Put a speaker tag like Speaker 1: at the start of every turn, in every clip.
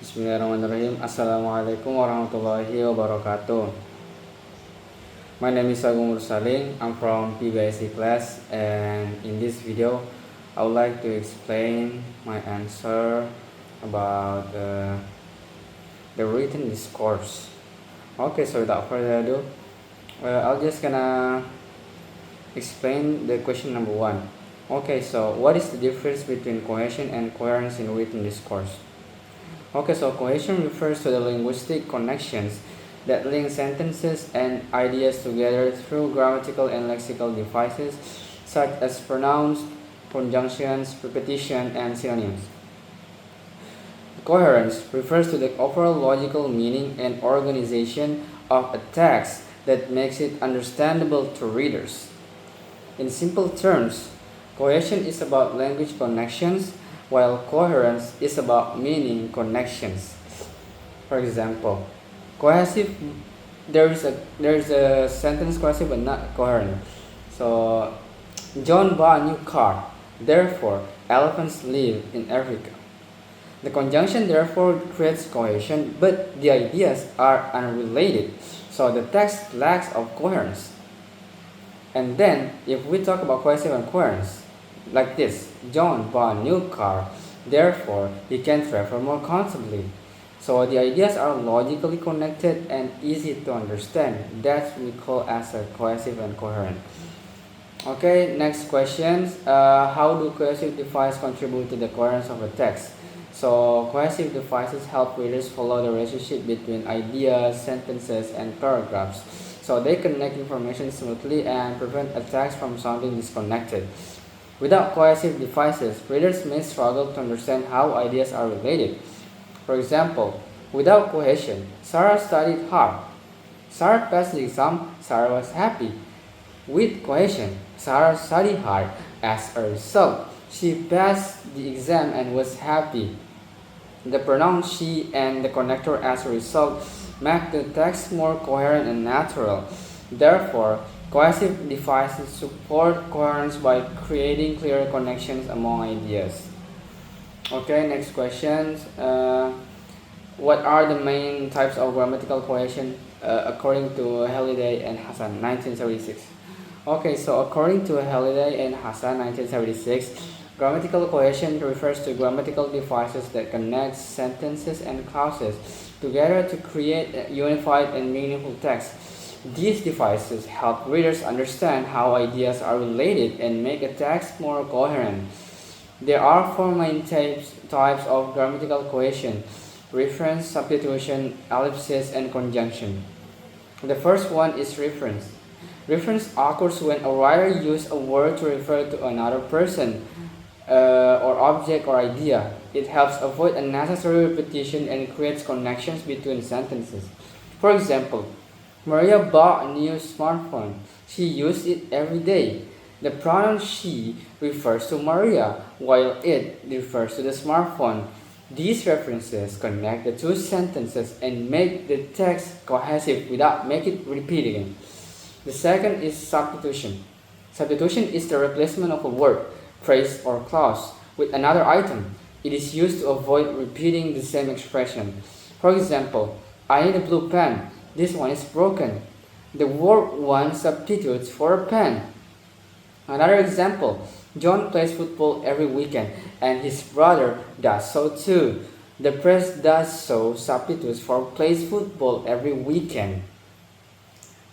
Speaker 1: Bismillahirrahmanirrahim. Assalamualaikum warahmatullahi wabarakatuh. My name is Agung Mursaling. I'm from PBIC class, and in this video I would like to explain my answer about the written discourse. Okay, so without further ado, I'll just gonna explain the question number 1. Okay, so what is the difference between cohesion and coherence in written discourse? Okay, so cohesion refers to the linguistic connections that link sentences and ideas together through grammatical and lexical devices such as pronouns, conjunctions, repetition, and synonyms. Coherence refers to the overall logical meaning and organization of a text that makes it understandable to readers. In simple terms, cohesion is about language connections, while coherence is about meaning connections. For example, cohesive, there is a sentence cohesive but not coherent. So, John bought a new car, therefore elephants live in Africa. The conjunction therefore creates cohesion, but the ideas are unrelated, so the text lacks of coherence. And then, if we talk about cohesive and coherence, like this: John bought a new car, therefore he can travel more comfortably. So the ideas are logically connected and easy to understand. That we call as a cohesive and coherent. Okay, next questions. How do cohesive devices contribute to the coherence of a text? So cohesive devices help readers follow the relationship between ideas, sentences, and paragraphs. So they connect information smoothly and prevent a text from sounding disconnected. Without cohesive devices, readers may struggle to understand how ideas are related. For example, without cohesion, Sarah studied hard. Sarah passed the exam, Sarah was happy. With cohesion, Sarah studied hard. As a result, she passed the exam and was happy. The pronouns she and the connector as a result make the text more coherent and natural. Therefore, cohesive devices support coherence by creating clear connections among ideas. Okay, next questions. What are the main types of grammatical cohesion according to Halliday and Hassan, 1976? Okay, so according to Halliday and Hassan, 1976, grammatical cohesion refers to grammatical devices that connect sentences and clauses together to create a unified and meaningful text. These devices help readers understand how ideas are related and make a text more coherent. There are four main types of grammatical cohesion: reference, substitution, ellipsis, and conjunction. The first one is reference. Reference occurs when a writer uses a word to refer to another person or object or idea. It helps avoid unnecessary repetition and creates connections between sentences. For example, Maria bought a new smartphone. She used it every day. The pronoun she refers to Maria, while it refers to the smartphone. These references connect the two sentences and make the text cohesive without making it repeating. The second is substitution. Substitution is the replacement of a word, phrase, or clause with another item. It is used to avoid repeating the same expression. For example, I need a blue pen. This one is broken. The word one substitutes for a pen. Another example, John plays football every weekend and his brother does so too. The phrase does so substitutes for plays football every weekend.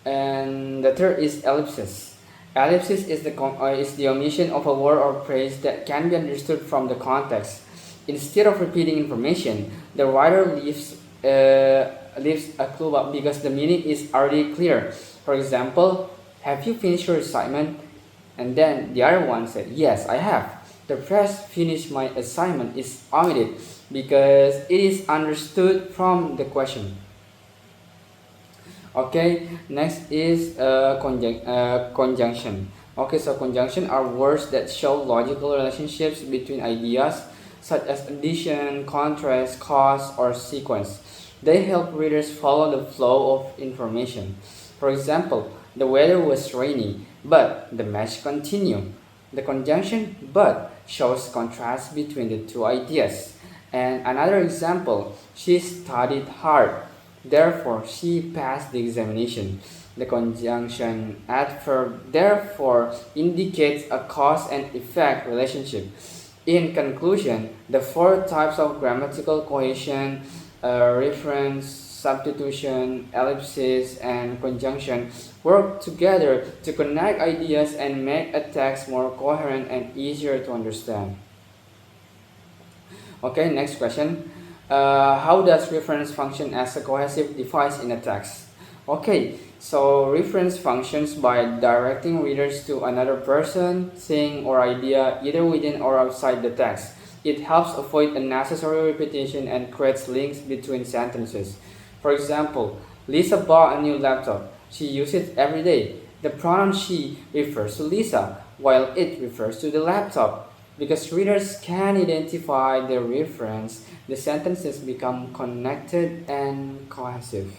Speaker 1: And the third is ellipsis. Ellipsis is the omission of a word or phrase that can be understood from the context. Instead of repeating information, the writer leaves a clue because the meaning is already clear. For example, have you finished your assignment? And then the other one said, yes, I have. The phrase finish my assignment is omitted because it is understood from the question. Okay, next is conjunction. Okay, so conjunction are words that show logical relationships between ideas such as addition, contrast, cause, or sequence. They help readers follow the flow of information. For example, the weather was rainy, but the match continued. The conjunction but shows contrast between the two ideas. And another example, she studied hard, therefore she passed the examination. The conjunction adverb therefore indicates a cause and effect relationship. In conclusion, the four types of grammatical cohesion, reference, substitution, ellipsis, and conjunction work together to connect ideas and make a text more coherent and easier to understand. Okay, next question. How does reference function as a cohesive device in a text? Okay, so reference functions by directing readers to another person, thing, or idea either within or outside the text. It helps avoid unnecessary repetition and creates links between sentences. For example, Lisa bought a new laptop. She uses it every day. The pronoun she refers to Lisa, while it refers to the laptop. Because readers can identify the reference, the sentences become connected and cohesive.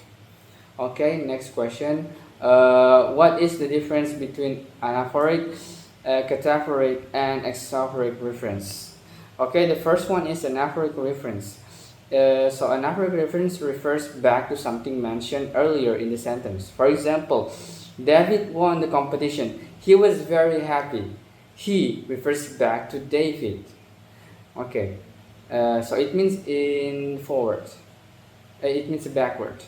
Speaker 1: Okay, next question. What is the difference between anaphoric, cataphoric, and exaphoric reference? Okay, the first one is anaphoric reference. So anaphoric reference refers back to something mentioned earlier in the sentence. For example, David won the competition. He was very happy. He refers back to David. Okay, so it means in forward. It means backward.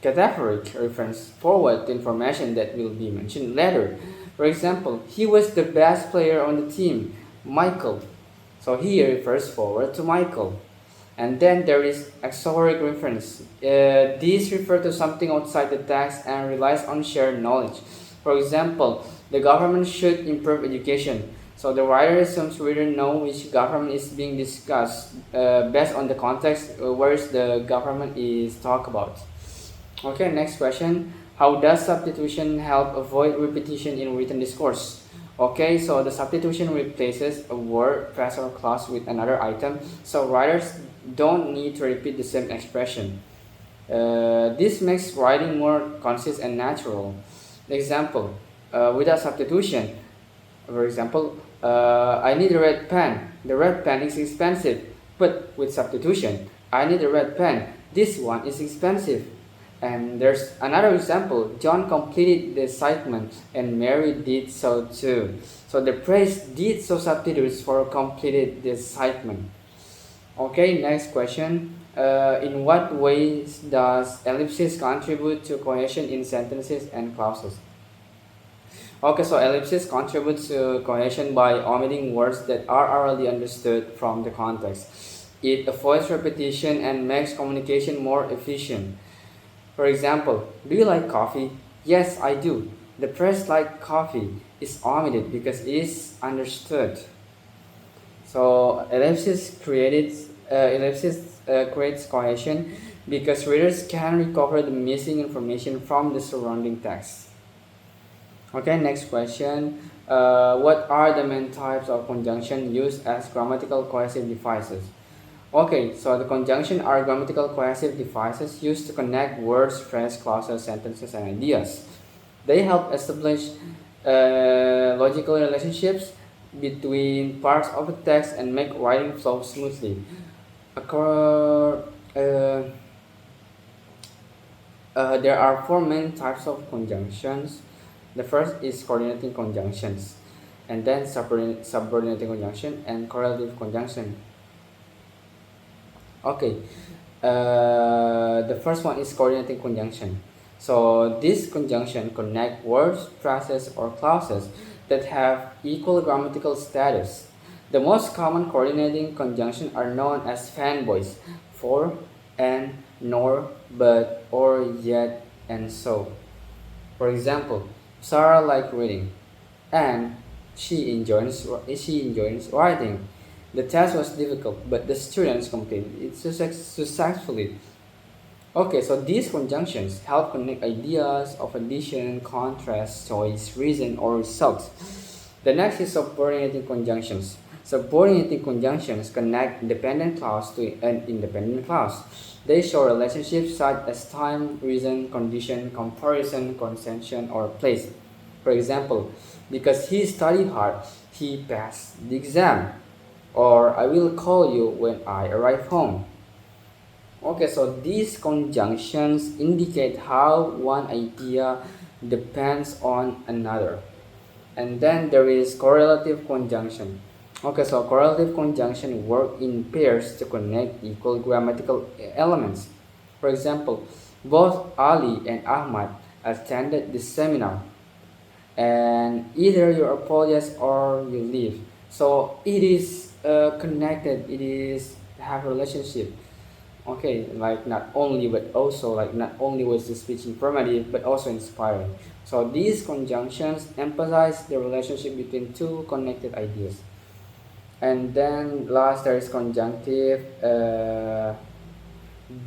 Speaker 1: Cataphoric refers forward to information that will be mentioned later. For example, he was the best player on the team, Michael. So here refers forward to Michael. And then there is exaphoric reference. These refer to something outside the text and relies on shared knowledge. For example, the government should improve education. So the writer assumes reader know which government is being discussed based on the context where the government is talked about. Okay, next question. How does substitution help avoid repetition in written discourse? Okay, so the substitution replaces a word, phrase, or clause with another item, so writers don't need to repeat the same expression. This makes writing more concise and natural. Example, without substitution, for example, I need a red pen. The red pen is expensive, but with substitution, I need a red pen. This one is expensive. And there's another example. John completed the assignment and Mary did so too. So the phrase did so substitutes for completed the assignment. Okay, next question. In what ways does ellipsis contribute to cohesion in sentences and clauses? Okay, so ellipsis contributes to cohesion by omitting words that are already understood from the context. It avoids repetition and makes communication more efficient. For example, do you like coffee? Yes, I do. The phrase like coffee is omitted because it is understood. So ellipsis creates cohesion because readers can recover the missing information from the surrounding text. Okay, next question. What are the main types of conjunction used as grammatical cohesive devices? Okay, so the conjunction are grammatical cohesive devices used to connect words, phrases, clauses, sentences, and ideas. They help establish logical relationships between parts of a text and make writing flow smoothly. There are four main types of conjunctions. The first is coordinating conjunctions, and then subordinating conjunction and correlative conjunction. Okay, the first one is coordinating conjunction. So this conjunction connect words, phrases, or clauses that have equal grammatical status. The most common coordinating conjunctions are known as fanboys: for, and, nor, but, or, yet, and so. For example, Sarah likes reading, and she enjoys writing. The test was difficult, but the students completed it successfully. Okay, so these conjunctions help connect ideas of addition, contrast, choice, reason, or result. The next is subordinating conjunctions. Subordinating conjunctions connect dependent clause to an independent clause. They show relationships such as time, reason, condition, comparison, consension, or place. For example, because he studied hard, he passed the exam. or I will call you when I arrive home. Okay, so these conjunctions indicate how one idea depends on another. And then there is correlative conjunction. Okay, so correlative conjunction work in pairs to connect equal grammatical elements. For example, both Ali and Ahmad attended this seminar, and either you apologize or you leave. So it is connected. It is have a relationship. Okay, like not only but also like not only was the speech informative but also inspiring. So these conjunctions emphasize the relationship between two connected ideas. And then last there is conjunctive.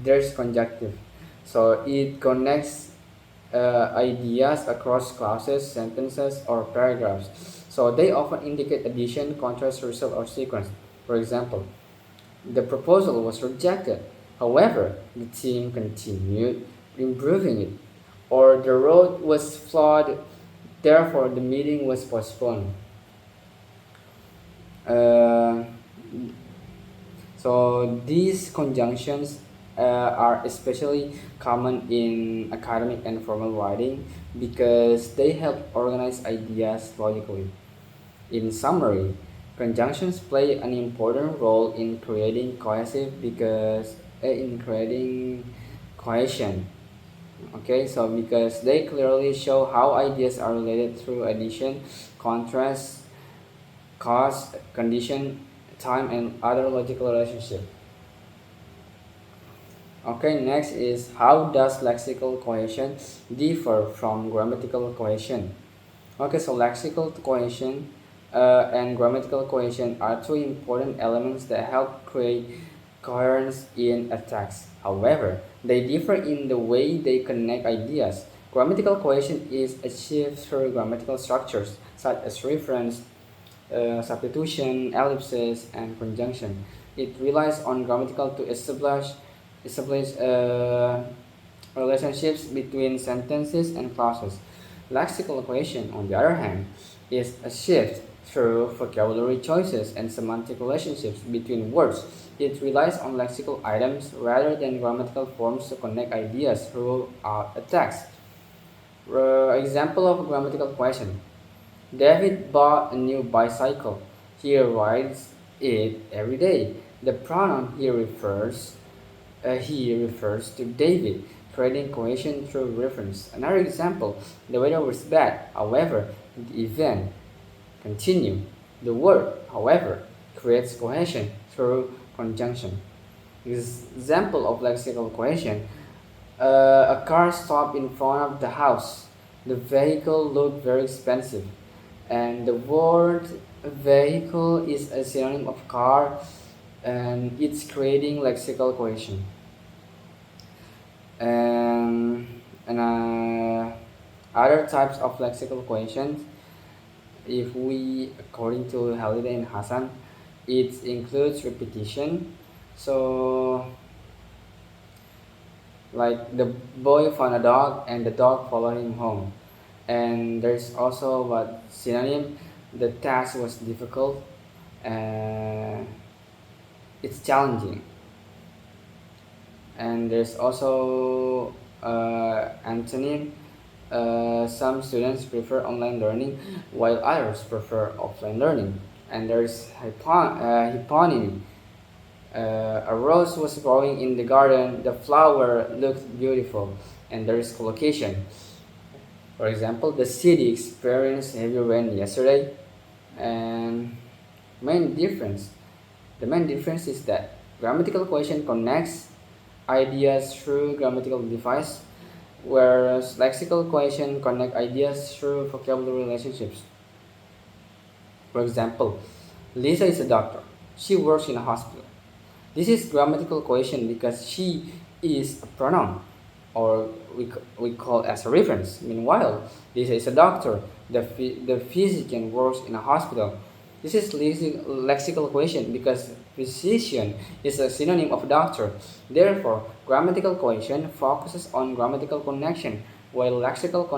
Speaker 1: There's conjunctive. So it connects ideas across clauses, sentences, or paragraphs. So they often indicate addition, contrast, result, or sequence. For example, the proposal was rejected. However, the team continued improving it. Or the road was flawed, therefore the meeting was postponed. Uh, so these conjunctions are especially common in academic and formal writing because they help organize ideas logically. In summary, conjunctions play an important role in creating cohesion. Okay, so because they clearly show how ideas are related through addition, contrast, cause, condition, time, and other logical relationships. Okay, next is how does lexical cohesion differ from grammatical cohesion? Okay, so lexical cohesion and grammatical cohesion are two important elements that help create coherence in a text. However, they differ in the way they connect ideas. Grammatical cohesion is achieved through grammatical structures such as reference, substitution, ellipsis, and conjunction. It relies on grammatical to establish relationships between sentences and clauses. Lexical cohesion, on the other hand, is a shift through vocabulary choices and semantic relationships between words. It relies on lexical items rather than grammatical forms to connect ideas throughout a text. Example of grammatical cohesion. David bought a new bicycle. He rides it every day. The pronoun he refers to David, creating cohesion through reference. Another example, the weather was bad. However, the event continued. The word, however, creates cohesion through conjunction. Example of lexical cohesion. A car stopped in front of the house. The vehicle looked very expensive. And the word vehicle is a synonym of car, and it's creating lexical cohesion. And other types of lexical cohesion, if we according to Halliday and Hassan, it includes repetition. So like the boy found a dog and the dog followed him home. And there's also what synonym, the task was difficult and it's challenging. And there's also antonym. Some students prefer online learning while others prefer offline learning. And there's hyponymy. A rose was growing in the garden, the flower looked beautiful. And there is collocation. For example, the city experienced heavy rain yesterday. And main difference, the main difference is that grammatical cohesion connects ideas through grammatical device, whereas lexical cohesion connect ideas through vocabulary relationships. For example, Lisa is a doctor. She works in a hospital. This is grammatical cohesion because she is a pronoun, or we call as a reference. Meanwhile, Lisa is a doctor. The physician works in a hospital. This is lexical cohesion because physician is a synonym of doctor. Therefore, grammatical cohesion focuses on grammatical connection, while lexical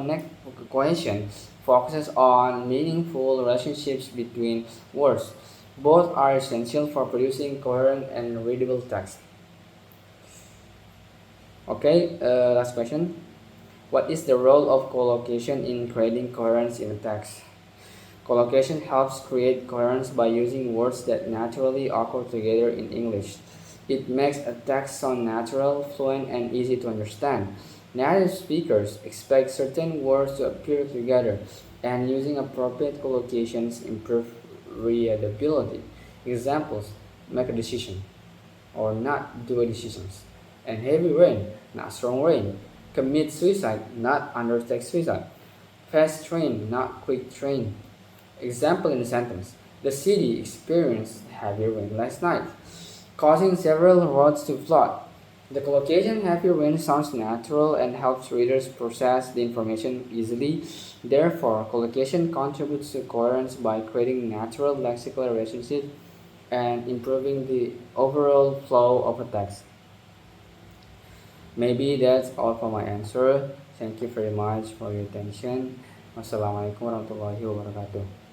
Speaker 1: cohesion focuses on meaningful relationships between words. Both are essential for producing coherent and readable text. Okay, last question. What is the role of collocation in creating coherence in a text? Collocation helps create coherence by using words that naturally occur together in English. It makes a text sound natural, fluent, and easy to understand. Native speakers expect certain words to appear together, and using appropriate collocations improve readability. Examples: make a decision or not do a decisions, and heavy rain, not strong rain. Commit suicide, not undertake suicide. Fast train, not quick train. Example in the sentence: the city experienced heavy rain last night, causing several roads to flood. The collocation heavy rain sounds natural and helps readers process the information easily. Therefore, collocation contributes to coherence by creating natural lexical relationships and improving the overall flow of a text. Maybe that's all for my answer. Thank you very much for your attention. Wassalamualaikum warahmatullahi wabarakatuh.